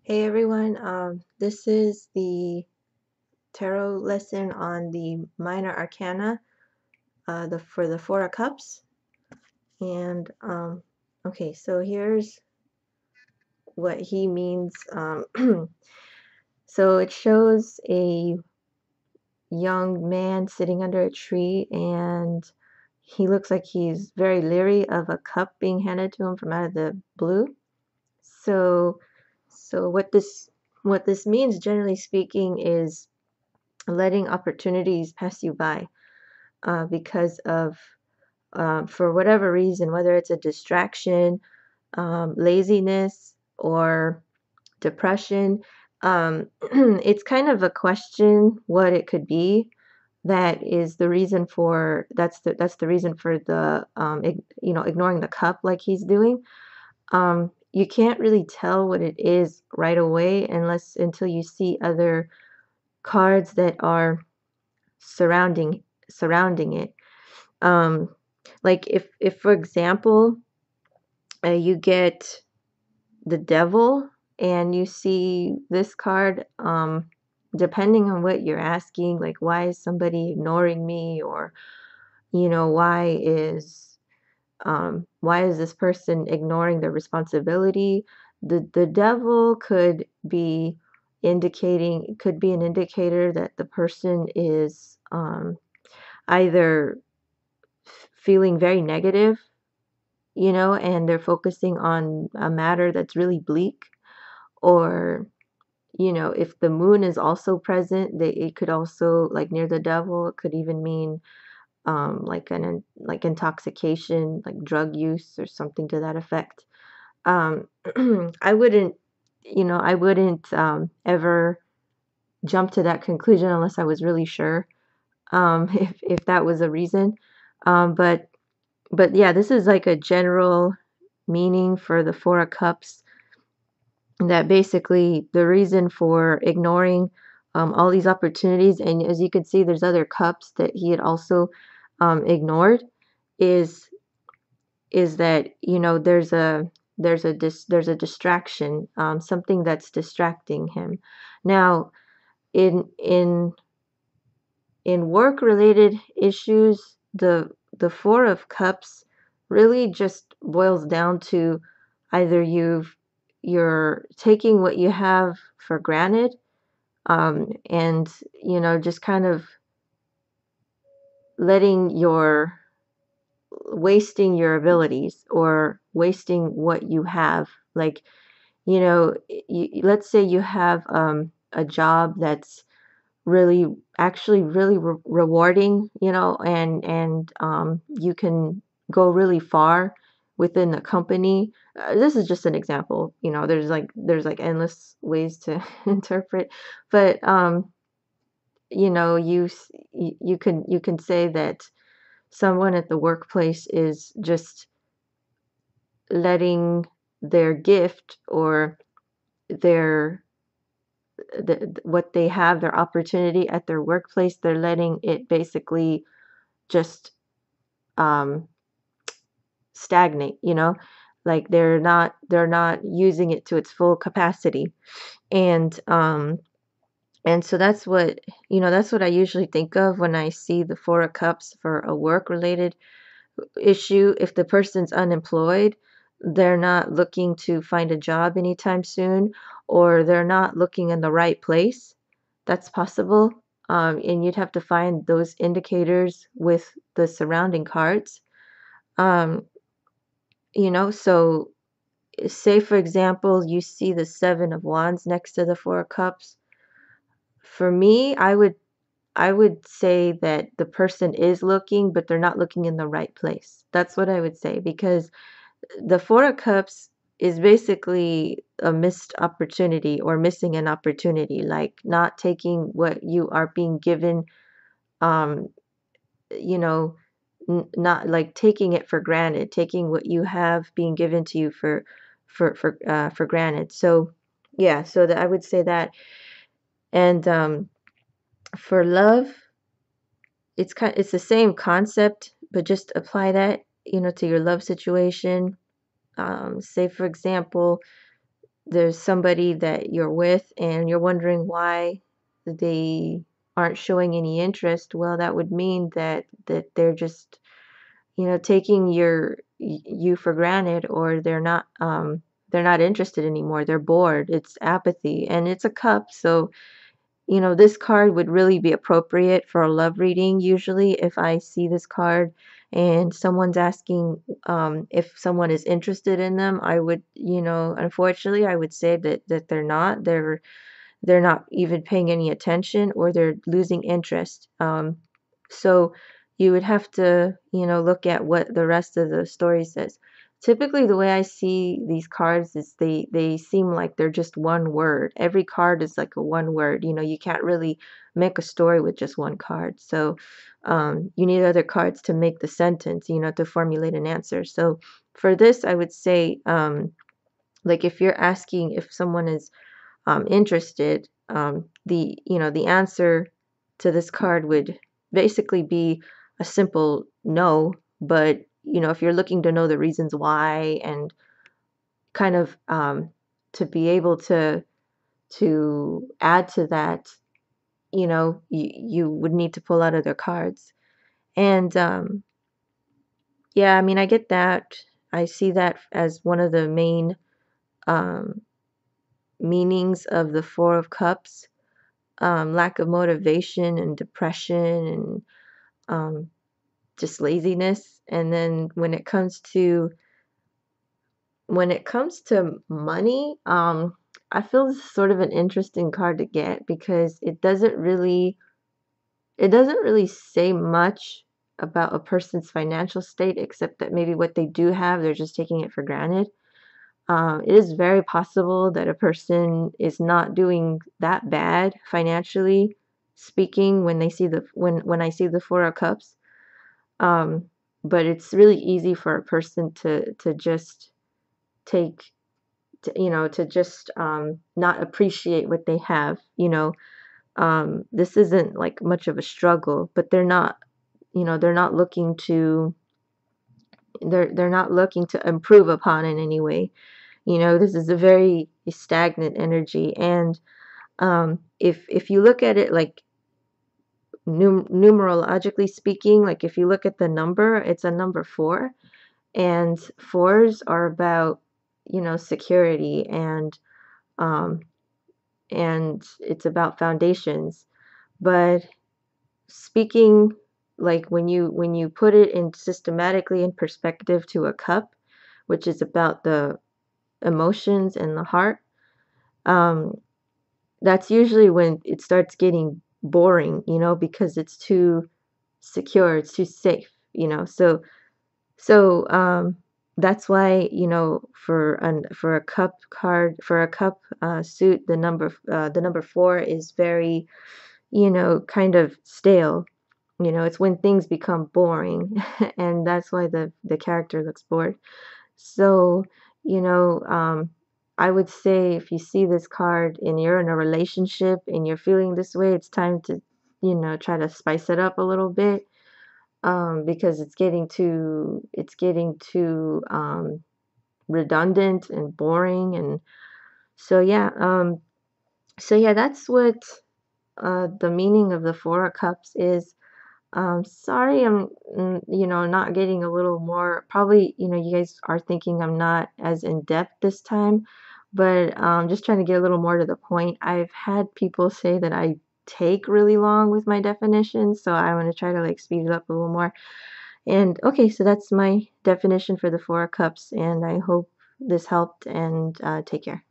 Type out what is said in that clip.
Hey everyone, this is the tarot lesson on the minor arcana, for the Four of Cups. And okay, so here's what he means. So it shows a young man sitting under a tree, and he looks like he's very leery of a cup being handed to him from out of the blue. So, so what this means, generally speaking, is letting opportunities pass you by because of for whatever reason, whether it's a distraction, laziness, or depression. It's kind of a question what it could be. That is the reason for that's the reason for the ignoring the cup like he's doing. You can't really tell what it is right away until you see other cards that are surrounding it. Um, like if for example, you get the devil and you see this card, depending on what you're asking, like why is somebody ignoring me, or why is this person ignoring their responsibility? The devil could be an indicator that the person is either feeling very negative, and they're focusing on a matter that's really bleak, or if the moon is also present, it could also, like near the devil, it could even mean like intoxication, like drug use or something to that effect. um I wouldn't ever jump to that conclusion unless I was really sure, if that was a reason. But yeah, this is like a general meaning for the Four of Cups, that basically the reason for ignoring all these opportunities, and as you can see, there's other cups that he had also ignored, is that there's a distraction, something that's distracting him. Now, in work related issues, the Four of Cups really just boils down to either you're taking what you have for granted, and just kind of letting your wasting your abilities, or wasting what you have. Like, let's say you have a job that's really actually really rewarding, and you can go really far within the company. This is just an example. There's like endless ways to interpret, but you can say that someone at the workplace is just letting their gift, or their what they have, their opportunity at their workplace, they're letting it basically just um, stagnate, like they're not using it to its full capacity. And so that's what I usually think of when I see the Four of Cups for a work related issue. If the person's unemployed, they're not looking to find a job anytime soon, or they're not looking in the right place. That's possible. And you'd have to find those indicators with the surrounding cards. Um, so say for example, you see the Seven of Wands next to the Four of Cups. For me, I would say that the person is looking, but they're not looking in the right place. That's what I would say, because the Four of Cups is basically a missed opportunity, or missing an opportunity, like not taking what you are being given, um, you know, not like taking it for granted, taking what you have being given to you for granted. So yeah, so that I would say that. And for love, it's the same concept, but just apply that, to your love situation. Say for example, there's somebody that you're with and you're wondering why they aren't showing any interest, well, that would mean that they're just, taking you for granted, or they're not interested anymore. They're bored. It's apathy, and it's a cup, so this card would really be appropriate for a love reading. Usually, if I see this card and someone's asking if someone is interested in them, I would, unfortunately, I would say that they're not. They're not even paying any attention, or they're losing interest. So you would have to, look at what the rest of the story says. Typically, the way I see these cards is they seem like they're just one word. Every card is like a one word. You can't really make a story with just one card. So you need other cards to make the sentence, to formulate an answer. So for this, I would say, like if you're asking if someone is interested, the answer to this card would basically be a simple no. But if you're looking to know the reasons why, and kind of to be able to add to that, you would need to pull out other cards. And yeah, I mean, I get that. I see that as one of the main um, meanings of the Four of Cups. Lack of motivation and depression, and um, just laziness. And then when it comes to money, I feel this is sort of an interesting card to get, because it doesn't really say much about a person's financial state, except that maybe what they do have, they're just taking it for granted. It is very possible that a person is not doing that bad financially speaking when I see the Four of Cups. Um, but it's really easy for a person to just take to just not appreciate what they have. This isn't like much of a struggle, but they're not looking to they're not looking to improve upon in any way. This is a very stagnant energy. And if you look at it like numerologically speaking, like if you look at the number, it's a number four, and fours are about security, um, and it's about foundations. But speaking, like when you put it in systematically in perspective to a cup, which is about the emotions and the heart, um, that's usually when it starts getting boring, because it's too secure, it's too safe, so that's why, for a cup card, for a cup suit, the number four is very, kind of stale. It's when things become boring, and that's why the character looks bored. So, you know, um, I would say if you see this card and you're in a relationship and you're feeling this way, it's time to, try to spice it up a little bit, because it's getting too redundant and boring. And so yeah, that's what the meaning of the Four of Cups is. Sorry, I'm, not getting a little more. Probably, you guys are thinking I'm not as in depth this time, but just trying to get a little more to the point. I've had people say that I take really long with my definitions, so I want to try to like speed it up a little more. And okay, so that's my definition for the Four of Cups, and I hope this helped, and take care.